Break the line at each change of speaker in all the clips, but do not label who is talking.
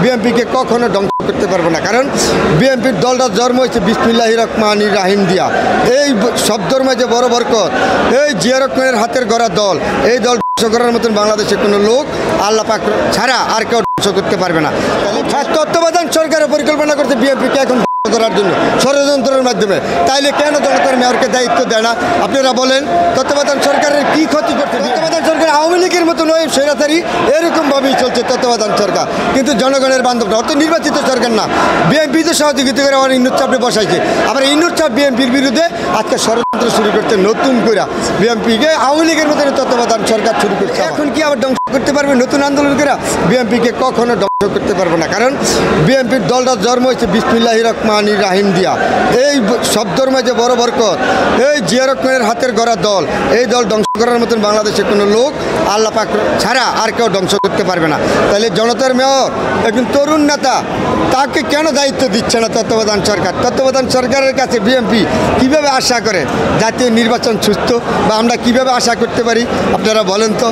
বিএনপিকে কখনো ধ্বংস করতে পারবো না। কারণ বিএনপির দলটা জন্ম হয়েছে বিসমিল্লাহির রহমানির রহিম দিয়া। এই শব্দের মাঝে বড় বরকত, এই জিয়া রহমানের হাতের গড়া দল, এই দল ধ্বংস করার মতন বাংলাদেশে কোনো লোক আল্লাহ পাক ছাড়া আর কেউ ধ্বংস করতে পারবে না। তত্ত্বাবধান সরকারের পরিকল্পনা করছে বিএনপিকে এখন করার জন্য ষড়যন্ত্রের মাধ্যমে। তাইলে কেন জনতার মেয়রকে দায়িত্ব দেয় না? আপনারা বলেন, তত্ত্বাবধান সরকারের কি ক্ষতি করছে? তত্ত্বাবধান সরকার আওয়ামী লীগের মতো নয়, স্বৈরাচারী এরকমভাবেই চলছে তত্ত্বাবধান সরকার, কিন্তু জনগণের বান্ধব না। অত নির্বাচিত সরকার না, বিএনপিতে সহযোগিতা করে আমার ইন্নুর চাপে বসাইছে। আবার ইন্নুর চাপ বিএনপির বিরুদ্ধে আজকে ষড়যন্ত্র শুরু করছে নতুন করে। বিএনপিকে আওয়ামী লীগের মতো তত্ত্বাবধান সরকার শুরু করছে। এখন কি আবার ধ্বংস করতে পারবে নতুন আন্দোলন করে? বিএনপিকে কখনো ধ্বংস করতে পারবো না। কারণ বিএনপির দলটা জন্ম হয়েছে বিসমিল্লাহির রহমানির রহিম দিয়া। এই শব্দের মাঝে বড় বরকত, এই জিয়া রহমানের হাতের গড়া দল, এই দল ধ্বংস করার মতন বাংলাদেশে কোনো লোক আল্লাহ পাক ছাড়া আর কেউ ধ্বংস করতে পারবে না। তাহলে জনতার মেয়র একজন তরুণ নেতা, তাকে কেন দায়িত্ব দিচ্ছে না তত্ত্বাবধান সরকার? তত্ত্বাবধান সরকারের কাছে বিএনপি কিভাবে আশা করে জাতীয় নির্বাচন সুস্থ, বা আমরা কিভাবে আশা করতে পারি? আপনারা বলেন তো,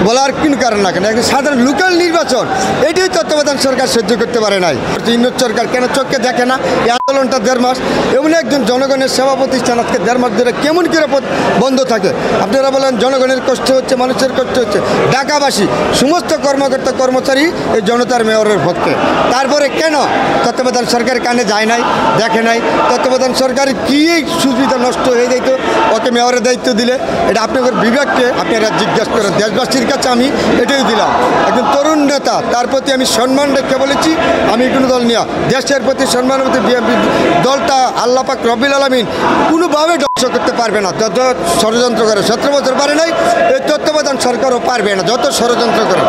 বলার কোনো কারণ না কেন? একটা সাধারণ লোকাল নির্বাচন, এটাই তত্ত্বাবধান সরকার সহ্য করতে পারে নাই। ইন্নুর সরকার কেন চোখকে দেখে না? এই আন্দোলনটা 1.5 মাস, এমন একজন জনগণের সেবা প্রতিষ্ঠান আজকে 1.5 মাস ধরে কেমন করে বন্ধ থাকে? আপনারা বলেন, জনগণের কষ্ট হচ্ছে, মানুষের কষ্ট হচ্ছে, ঢাকাবাসী সমস্ত কর্মকর্তা কর্মচারী এই জনতার মেয়রের পক্ষে। তারপরে কেন তত্ত্বাবধান সরকার কানে যায় নাই, দেখে নাই? তত্ত্বাবধান সরকার কি সুবিধা নষ্ট হয়ে যেত ওকে মেয়রের দায়িত্ব দিলে? এটা আপনাদের বিবেককে আপনারা জিজ্ঞাসা করেন। দেশবাসীর কাছে আমি এটাই দিলাম, একজন তরুণ নেতা, তার প্রতি আমি সম্মান রেখে বলেছি, আমি কোনো দল নিয়ে দেশের প্রতি সম্মান মধ্যে বিএনপি দলটা আল্লাহ পাক রব্বুল আলামিন কোনোভাবে ধ্বংস করতে পারবে না। যত ষড়যন্ত্র করে 17 বছর পারে নাই, এই তত্ত্বাবধান সরকারও পারবে না, যত ষড়যন্ত্র করে।